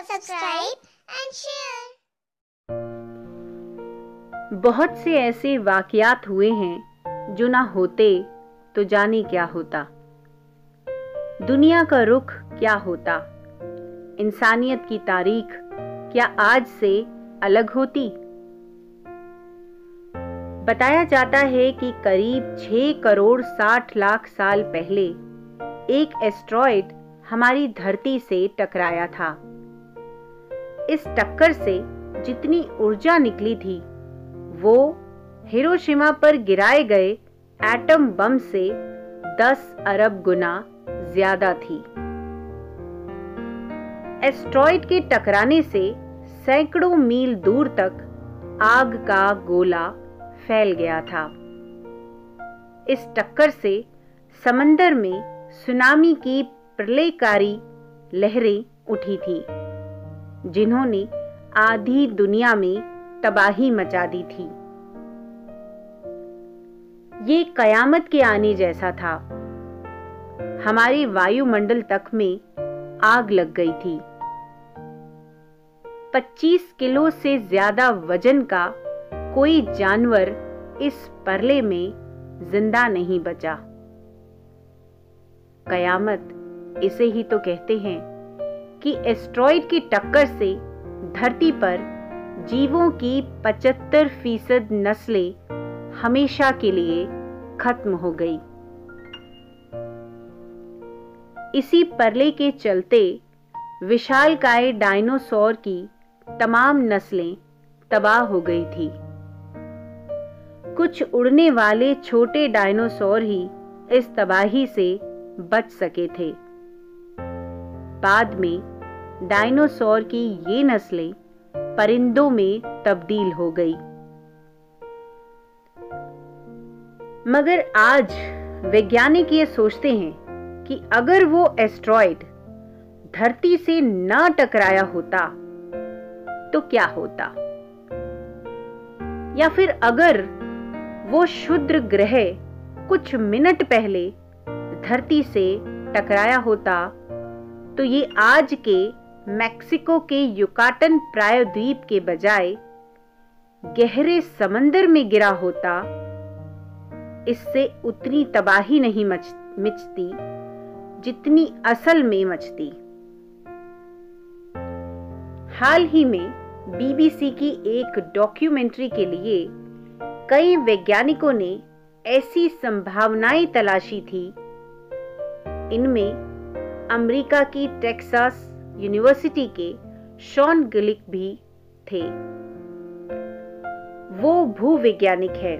subscribe and share. बहुत से ऐसे वाकयात हुए हैं जो ना होते तो जाने क्या होता, दुनिया का रुख क्या होता, इंसानियत की तारीख क्या आज से अलग होती। बताया जाता है कि करीब 6 करोड़ 60 लाख साल पहले एक एस्ट्रॉयड हमारी धरती से टकराया था। इस टक्कर से जितनी ऊर्जा निकली थी वो हिरोशिमा पर गिराए गए एटम बम से 10 अरब गुना ज्यादा थी। एस्ट्रॉयड के टकराने से सैकड़ों मील दूर तक आग का गोला फैल गया था। इस टक्कर से समंदर में सुनामी की प्रलयकारी लहरें उठी थी, जिन्होंने आधी दुनिया में तबाही मचा दी थी। ये कयामत के आने जैसा था। हमारे वायुमंडल तक में आग लग गई थी। 25 किलो से ज्यादा वजन का कोई जानवर इस परले में जिंदा नहीं बचा। कयामत इसे ही तो कहते हैं कि एस्ट्रॉयड की टक्कर से धरती पर जीवों की 75% नस्लें हमेशा के लिए खत्म हो गई। इसी परले के चलते विशालकाय डायनासोर की तमाम नस्लें तबाह हो गई थी। कुछ उड़ने वाले छोटे डायनासोर ही इस तबाही से बच सके थे। बाद में डायनासोर की ये नस्लें परिंदों में तब्दील हो गई। मगर आज वैज्ञानिक ये सोचते हैं कि अगर वो एस्ट्रॉयड धरती से ना टकराया होता तो क्या होता, या फिर अगर वो क्षुद्र ग्रह कुछ मिनट पहले धरती से टकराया होता तो ये आज के मैक्सिको के युकाटन प्रायद्वीप के बजाय गहरे समंदर में गिरा होता। इससे उतनी तबाही नहीं मचती जितनी असल में मचती। हाल ही में बीबीसी की एक डॉक्यूमेंट्री के लिए कई वैज्ञानिकों ने ऐसी संभावनाएं तलाशी थी। इनमें अमेरिका की टेक्सास यूनिवर्सिटी के शॉन गिलिक भी थे। वो भूवैज्ञानिक है।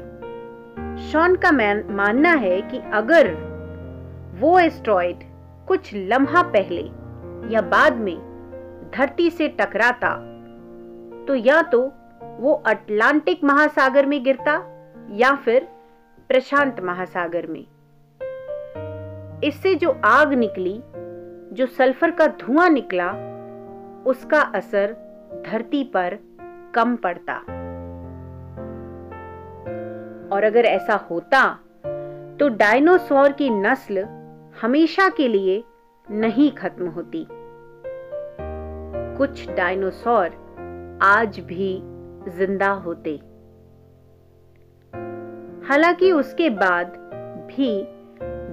शॉन का मानना है कि अगर वो एस्ट्रॉयड कुछ लम्हा पहले या बाद में धरती से टकराता तो या तो वो अटलांटिक महासागर में गिरता या फिर प्रशांत महासागर में। इससे जो आग निकली, जो सल्फर का धुआं निकला, उसका असर धरती पर कम पड़ता। और अगर ऐसा होता तो डायनासोर की नस्ल हमेशा के लिए नहीं खत्म होती। कुछ डायनासोर आज भी जिंदा होते। हालांकि उसके बाद भी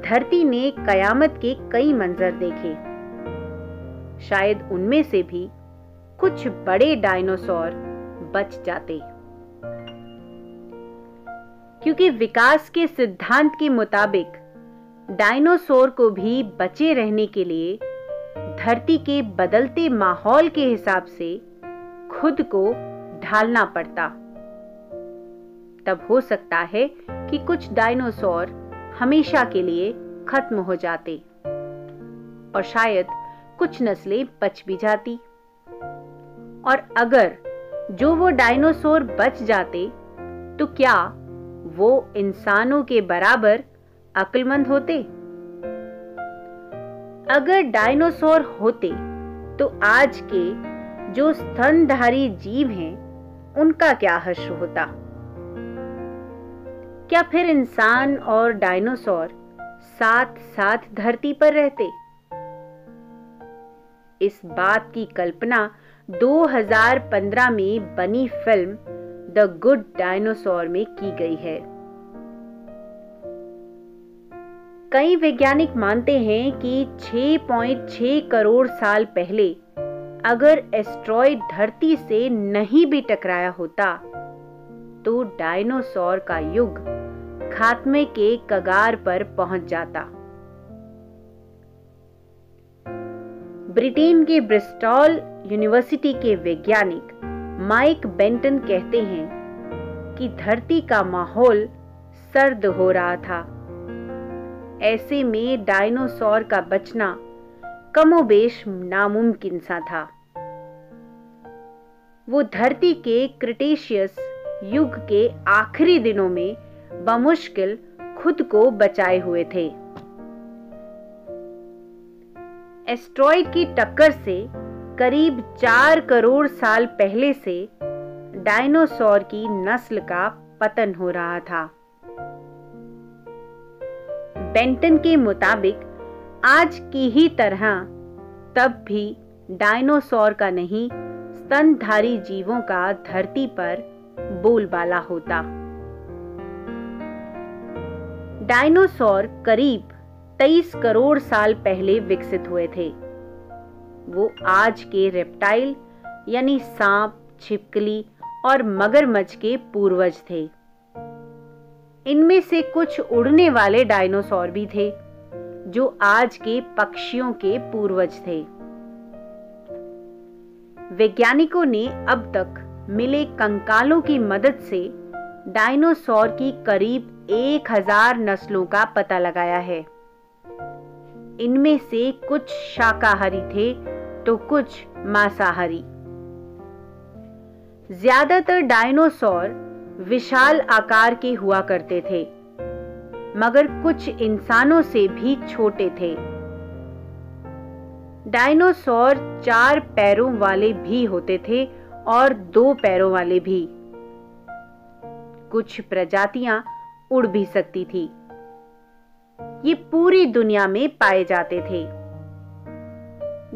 धरती ने कयामत के कई मंजर देखे। शायद उनमें से भी कुछ बड़े डायनासोर बच जाते, क्योंकि विकास के सिद्धांत के मुताबिक डायनासोर को भी बचे रहने के लिए धरती के बदलते माहौल के हिसाब से खुद को ढालना पड़ता। तब हो सकता है कि कुछ डायनासोर हमेशा के लिए खत्म हो जाते और शायद कुछ नस्लें बच भी जाती। और अगर जो वो डायनासोर बच जाते तो क्या वो इंसानों के बराबर अक्लमंद होते? अगर डायनासोर होते तो आज के जो स्तनधारी जीव हैं उनका क्या हश्र होता? क्या फिर इंसान और डायनासोर साथ साथ धरती पर रहते? इस बात की कल्पना 2015 में बनी फिल्म द गुड डायनासोर में की गई है। कई वैज्ञानिक मानते हैं कि 6.6 करोड़ साल पहले अगर एस्ट्रॉयड धरती से नहीं भी टकराया होता तो डायनासोर का युग खात्मे के कगार पर पहुंच जाता। ब्रिटेन के ब्रिस्टॉल यूनिवर्सिटी के वैज्ञानिक माइक बेंटन कहते हैं कि धरती का माहौल सर्द हो रहा था। ऐसे में डायनासोर का बचना कमोबेश नामुमकिन सा था। वो धरती के क्रिटेशियस युग के आखिरी दिनों में बमुश्किल खुद को बचाए हुए थे। एस्ट्रॉयड की टक्कर से करीब 4 करोड़ साल पहले से डायनासोर की नस्ल का पतन हो रहा था। बेंटन के मुताबिक आज की ही तरह तब भी डायनासोर का नहीं, स्तनधारी जीवों का धरती पर बोलबाला होता। डायनासोर करीब 23 करोड़ साल पहले विकसित हुए थे। वो आज के रेप्टाइल यानी सांप, छिपकली और मगरमच्छ के पूर्वज थे। इनमें से कुछ उड़ने वाले डायनासोर भी थे जो आज के पक्षियों के पूर्वज थे। वैज्ञानिकों ने अब तक मिले कंकालों की मदद से डायनासोर की करीब 1000 नस्लों का पता लगाया है। इनमें से कुछ शाकाहारी थे तो कुछ मांसाहारी। ज्यादातर डायनासोर विशाल आकार के हुआ करते थे, मगर कुछ इंसानों से भी छोटे थे। डायनासोर 4 पैरों वाले भी होते थे और 2 पैरों वाले भी। कुछ प्रजातियां उड़ भी सकती थी। ये पूरी दुनिया में पाए जाते थे।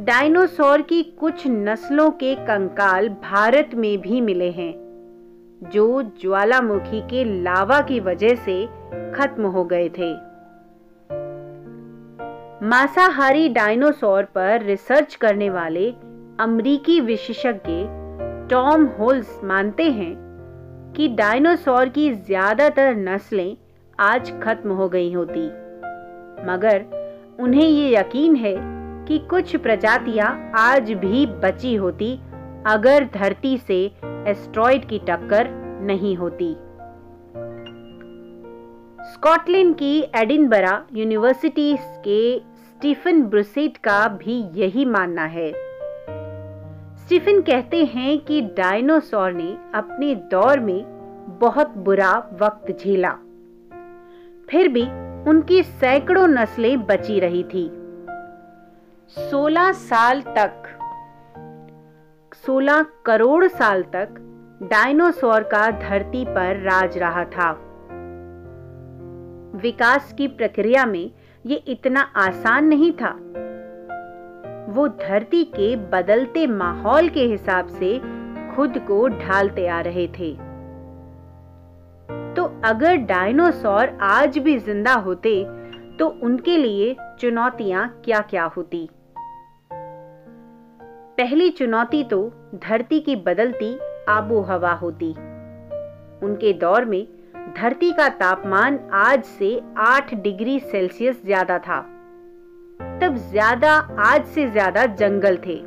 डायनासोर की कुछ नस्लों के कंकाल भारत में भी मिले हैं, जो ज्वालामुखी के लावा की वजह से खत्म हो गए थे। मांसाहारी डायनासोर पर रिसर्च करने वाले अमेरिकी विशेषज्ञ टॉम होल्स मानते हैं कि डायनासोर की ज्यादातर नस्लें आज खत्म हो गई होती, मगर उन्हें ये यकीन है कि कुछ प्रजातियां आज भी बची होती अगर धरती से एस्ट्रॉयड की टक्कर नहीं होती। स्कॉटलैंड की एडिनबरा यूनिवर्सिटी के स्टीफन ब्रुसेट का भी यही मानना है। स्टीफन कहते हैं कि डायनासोर ने अपने दौर में बहुत बुरा वक्त झेला, फिर भी उनकी सैकड़ों नस्लें बची रही थी। 16 करोड़ साल तक डायनासोर का धरती पर राज रहा था। विकास की प्रक्रिया में ये इतना आसान नहीं था। वो धरती के बदलते माहौल के हिसाब से खुद को ढालते आ रहे थे। तो अगर डायनासोर आज भी जिंदा होते तो उनके लिए चुनौतियां क्या-क्या होती। पहली चुनौती तो धरती की बदलती आबो हवा होती। उनके दौर में धरती का तापमान आज से 8 डिग्री सेल्सियस ज्यादा था। तब आज से ज्यादा जंगल थे,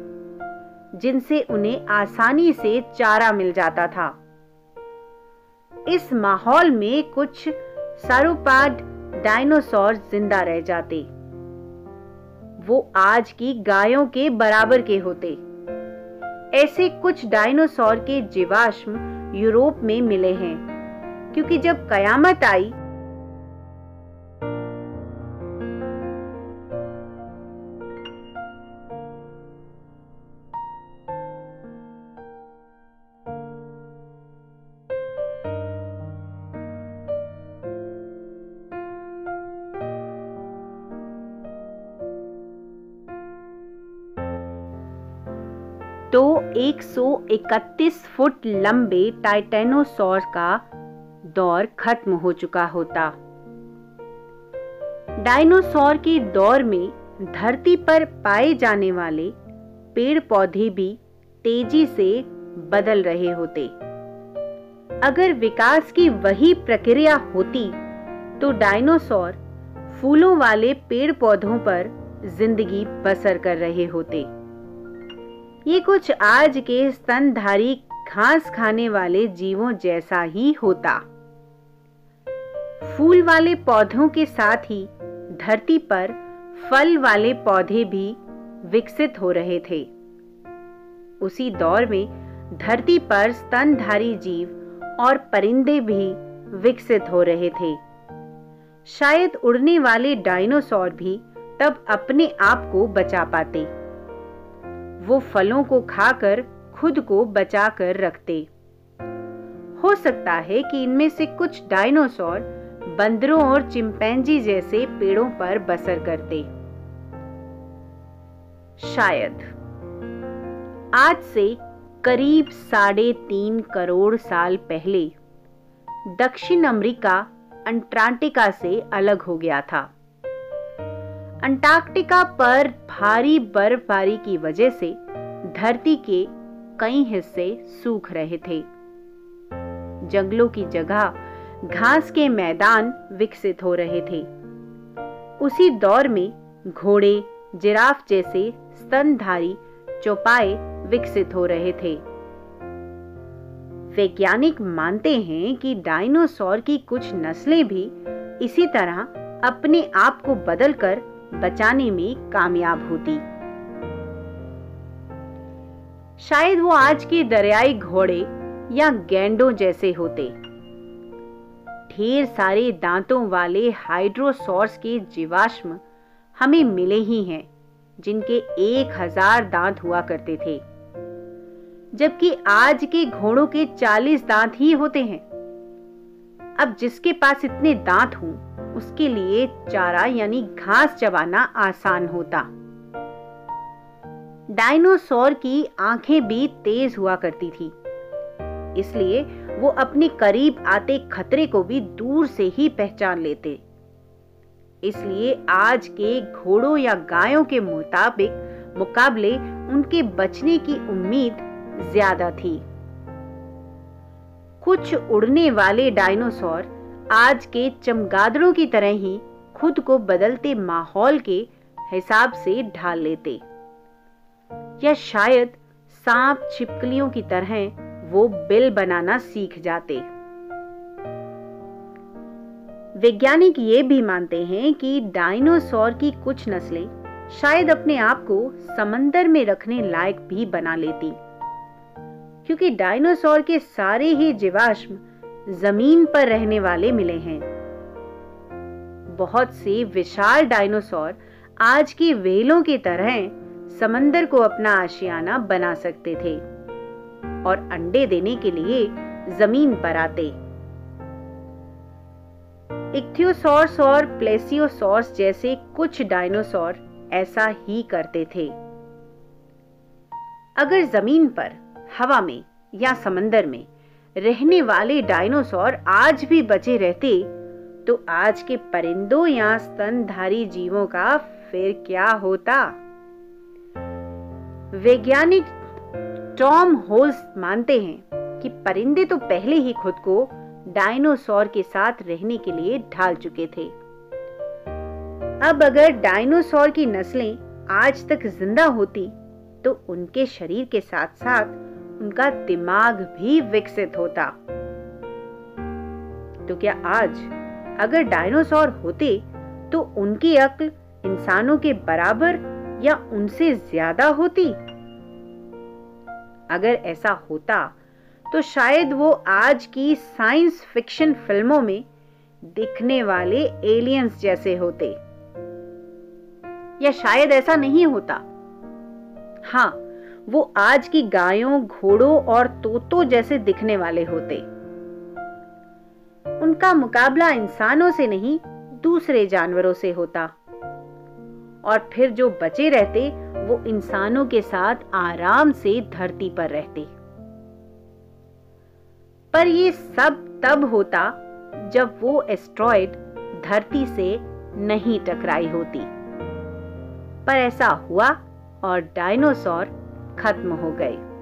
जिनसे उन्हें आसानी से चारा मिल जाता था। इस माहौल में कुछ सारोपॉड डायनासोर जिंदा रह जाते। वो आज की गायों के बराबर के होते। ऐसे कुछ डायनासोर के जीवाश्म यूरोप में मिले हैं, क्योंकि जब कयामत आई तो 131 फुट लंबे टाइटेनोसॉर का दौर खत्म हो चुका होता। डायनासोर के दौर में धरती पर पाए जाने वाले पेड़ पौधे भी तेजी से बदल रहे होते। अगर विकास की वही प्रक्रिया होती तो डायनासोर फूलों वाले पेड़ पौधों पर जिंदगी बसर कर रहे होते। ये कुछ आज के स्तनधारी घास खाने वाले जीवों जैसा ही होता। फूल वाले पौधों के साथ ही धरती पर फल वाले पौधे भी विकसित हो रहे थे। उसी दौर में धरती पर स्तनधारी जीव और परिंदे भी विकसित हो रहे थे। शायद उड़ने वाले डायनासोर भी तब अपने आप को बचा पाते। वो फलों को खाकर खुद को बचा कर रखते। हो सकता है कि इनमें से कुछ डायनासोर बंदरों और चिंपैंजी जैसे पेड़ों पर बसर करते। शायद आज से करीब 3.5 करोड़ साल पहले दक्षिण अमेरिका अंटार्कटिका से अलग हो गया था। अंटार्कटिका पर भारी बर्फबारी की वजह से धरती के कई हिस्से सूख रहे थे। जंगलों की जगह घास के मैदान विकसित हो रहे थे। उसी दौर में घोड़े, जिराफ जैसे स्तनधारी चौपाए विकसित हो रहे थे। वैज्ञानिक मानते हैं कि डायनासोर की कुछ नस्लें भी इसी तरह अपने आप को बदलकर बचाने में कामयाब होती। शायद वो आज के दरियाई घोड़े या गैंडों जैसे होते। ढेर सारे दांतों वाले हाइड्रोसॉर्स के जीवाश्म हमें मिले ही हैं, जिनके 1000 दांत हुआ करते थे, जबकि आज के घोड़ों के 40 दांत ही होते हैं। अब जिसके पास इतने दांत हों, उसके लिए चारा यानी घास चबाना आसान होता। डायनासोर की आंखें भी तेज हुआ करती थी, इसलिए वो अपने करीब आते खतरे को भी दूर से ही पहचान लेते। इसलिए आज के घोड़ों या गायों के मुकाबले उनके बचने की उम्मीद ज्यादा थी। कुछ उड़ने वाले डायनासोर आज के चमगादड़ों की तरह ही खुद को बदलते माहौल के हिसाब से ढाल लेते, या शायद सांप छिपकलियों की तरह वो बिल बनाना सीख जाते। वैज्ञानिक ये भी मानते हैं कि डायनासोर की कुछ नस्लें शायद अपने आप को समंदर में रखने लायक भी बना लेती, क्योंकि डायनासोर के सारे ही जीवाश्म जमीन पर रहने वाले मिले हैं। बहुत से विशाल डायनासोर आज की व्हेलों की तरह समंदर को अपना आशियाना बना सकते थे और अंडे देने के लिए जमीन पर आते। इक्थियोसॉर्स और प्लेसियोसॉर्स जैसे कुछ डायनासोर ऐसा ही करते थे। अगर जमीन पर, हवा में या समंदर में रहने वाले डायनासोर आज भी बचे रहते, तो आज के परिंदों या स्तनधारी जीवों का फिर क्या होता? वैज्ञानिक टॉम होल्स मानते हैं कि परिंदे तो पहले ही खुद को डायनासोर के साथ रहने के लिए ढाल चुके थे। अब अगर डायनासोर की नस्लें आज तक जिंदा होती, तो उनके शरीर के साथ साथ उनका दिमाग भी विकसित होता। तो क्या आज अगर डायनासोर होते, तो उनकी अक्ल इंसानों के बराबर या उनसे ज्यादा होती? अगर ऐसा होता, तो शायद वो आज की साइंस फिक्शन फिल्मों में दिखने वाले एलियंस जैसे होते। या शायद ऐसा नहीं होता। हाँ, वो आज की गायों, घोड़ों और तोतों जैसे दिखने वाले होते। उनका मुकाबला इंसानों से नहीं, दूसरे जानवरों से होता। और फिर जो बचे रहते वो इंसानों के साथ आराम से धरती पर रहते। पर ये सब तब होता जब वो एस्ट्रॉयड धरती से नहीं टकराई होती। पर ऐसा हुआ और डायनासोर खत्म हो गए।